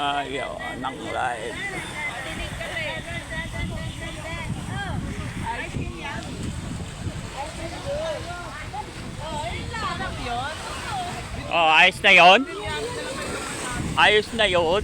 Ayaw ng ride. Oh, ayos na yun? Ayos na yun?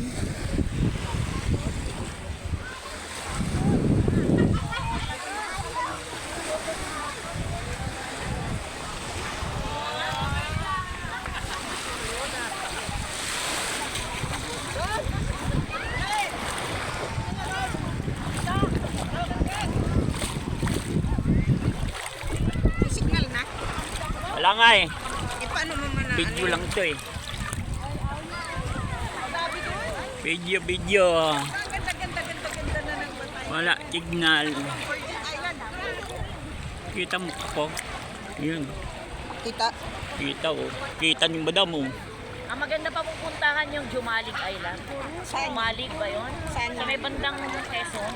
Signal na? Wala nga eh. Paano mo man na? Video lang to eh. Video. Ganda na ng batay. Wala signal. Kita mo ako. Yun. Kita. Kita oh. Kita yung badam mo. Ang maganda pa pupuntahan yung Jumalig Island. Saan? Jumalig ba yun? Saan? Sa may bandang Quezon.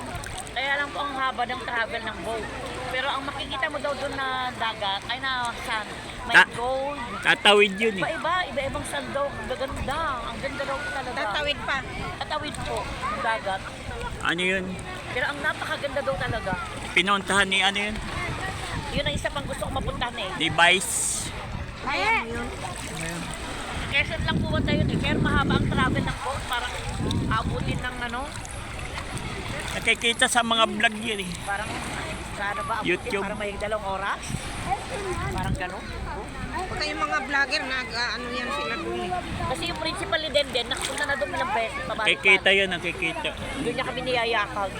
Kaya lang po ang haba ng travel ng boat. Pero ang makikita mo daw doon na dagat, ay na sand. May gold. Tatawid yun eh. Iba-ibang sand daw. Ang gaganda. Ang ganda daw talaga. Tatawid pa. Tatawid po. Yung dagat. Ano yun? Pero ang napakaganda daw talaga. Pinuntahan ni ano yun? Yun ang isa pang gusto kong mapuntahan eh. Device. Kaya mo yun. Quezon lang pumunta yun eh. Pero mahaba ang travel ng boat. Parang abutin ng ano. Nakikita sa mga vlog yun eh. Parang sana ba abutin? YouTube. Parang may 2 oras. Parang gano'n. Pagka yung mga vlogger, ano yan sila doon eh. Kasi yung principal ni Denden, nakapunta na doon ilang beses. Nakikita yun, nakikita. Doon niya kami niyayakag.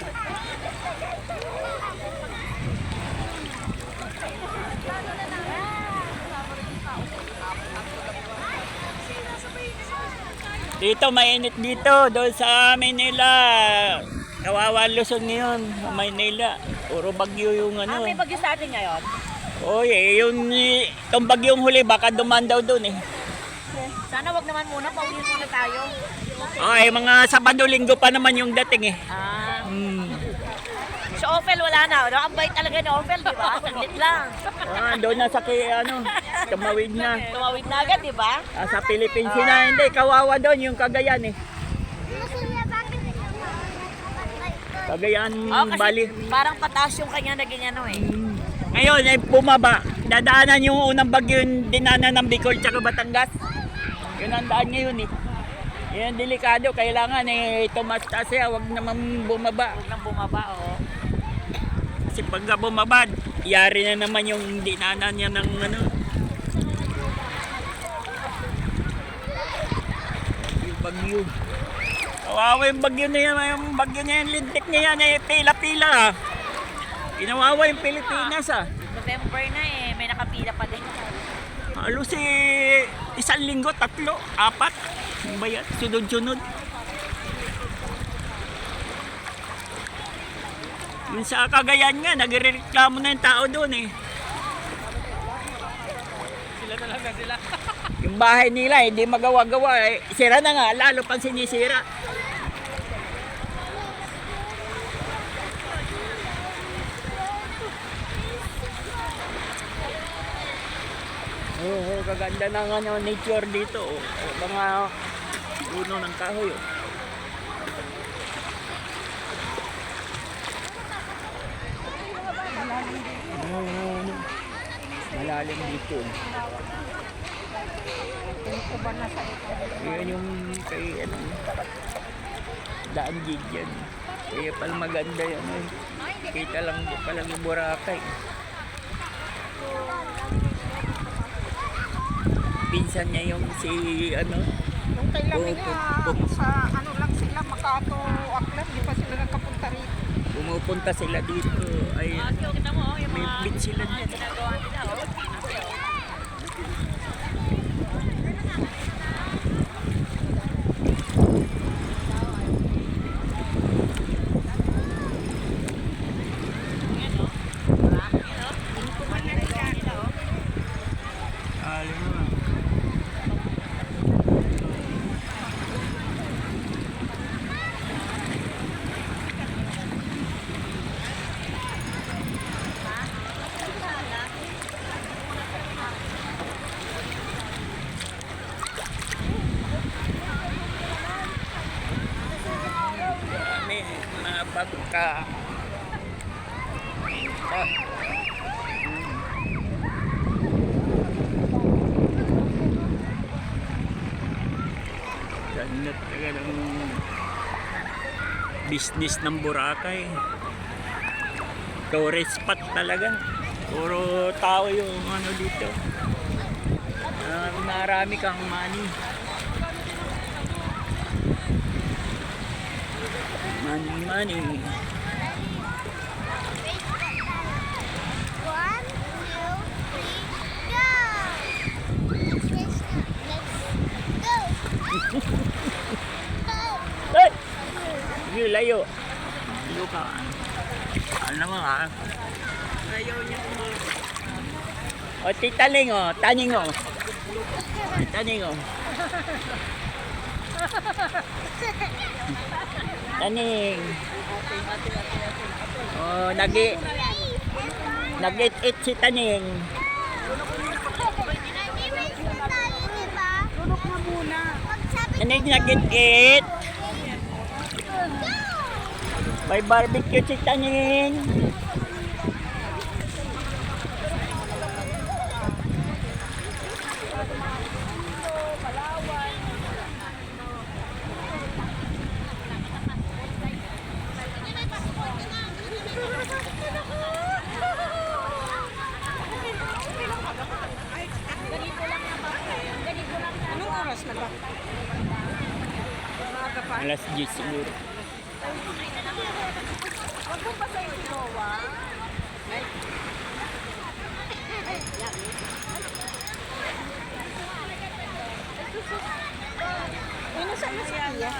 Dito mainit dito, doon sa Manila. Kawawa Luzon ngayon, Maynila. Puro bagyo yung ano. May bagyo sa atin ngayon. Oy, itong bagyong huli, baka duman daw doon eh. Sana wag naman muna, pauwi muna tayo. Ay, mga Sabado, Linggo pa naman yung dating eh. Si Ophel wala na. No? Ang bait talaga ni Ophel, di ba? Saglit lang. Doon na sa tumawid na. Tumawid na agad, di ba? Sa Philippines na, hindi, kawawa doon yung Cagayan eh. Cagayan, Kasi Bali. parang pataas yung kanya naging ano eh. Ngayon ay bumaba. Dadaanan yung unang bagyo yung dinanan ng Bicol tsaka Batangas. Yun ang daan ngayon eh. Yan delikado, kailangan eh tumastas siya, wag naman bumaba. Huwag nang bumaba, oo. Kasi pagka bumaba, yari na naman yung dinanan niya ng ano. Yung bagyo. Kawawa yung bagyo na yan, yung bagyo na yan, lintik niya yan, eh, pila-pila ah. Kinawawa yung Pilipinas ah. November na eh, may nakapila pa din. Halos isang linggo, 3, 4. Ano ba yan? Sunod-sunod. Yung sa Cagayan nga, nagrereklamo na yung tao doon eh. Sila talaga sila. Yung bahay nila, hindi magawa-gawa eh. Sira na nga, lalo pang sinisira. Oh, kaganda ng ano, nature dito. Oh. Mga puno ng kahoy. Oh. Malalim dito. Yan yung kay ano, Daan Gig yan. Kaya pala maganda yan. Eh. Kita lang palang yung Boracay. Pinsan niya yung si ano. Nung kailan nga, sa ano lang sila, Makato, Aklan, di pa sila nagkapunta rito. Pumupunta sila dito. Ay, Kita mo, yung may mga beach sila dyan. ginagawa nila, oh. Alam mo. Tsaka ganda talaga ng business ng Boracay. Tourist spot talaga. Puro tao yung ano dito. Marami kang money. Money. One, two, three, go! Let's go! Go! Hey! Sige, layo. Layo ka. Ano naman ha? Ayaw niya O, titaling o. Taning o. Taning o. Taning. Oh, nag-it si Taning. Tulog na muna. Taning nag-it. May barbecue si Taning. Anong oras na ba? Umaga pa. Alas 10 siguro. Huwag mo pa sa'yo si Noah. Ay, nasaan na si Tia?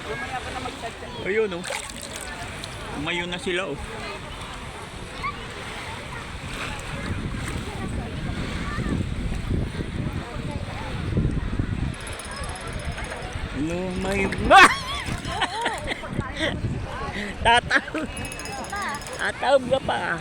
Lumaya pa na mag-chat. Ayun oh. Umayo na sila oh. Lumayo. Ah! Tatawag. Tatawag ka pa.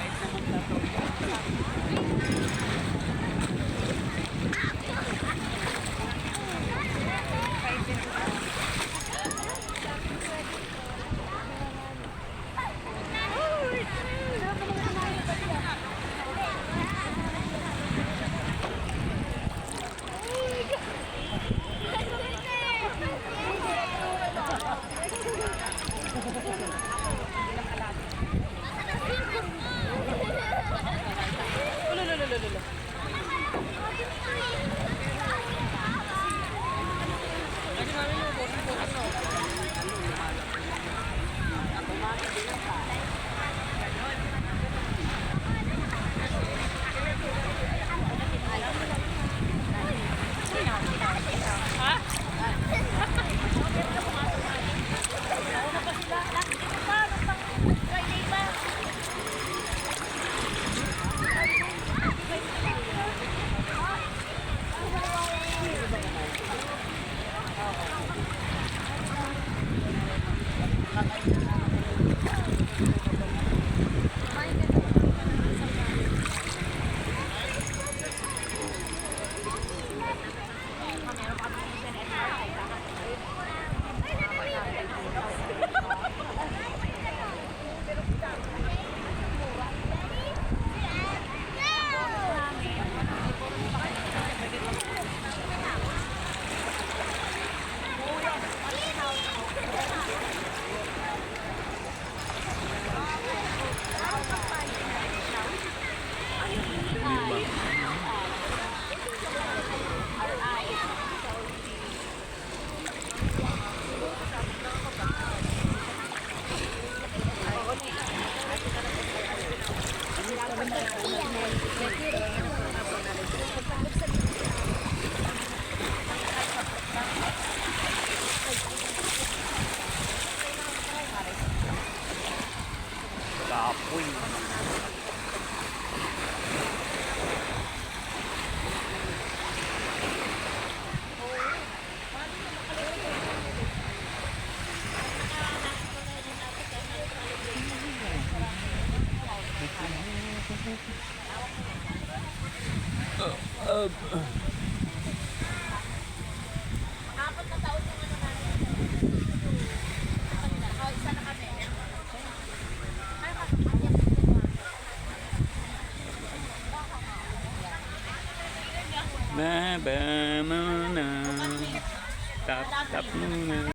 Baba muna. Tap, tap muna.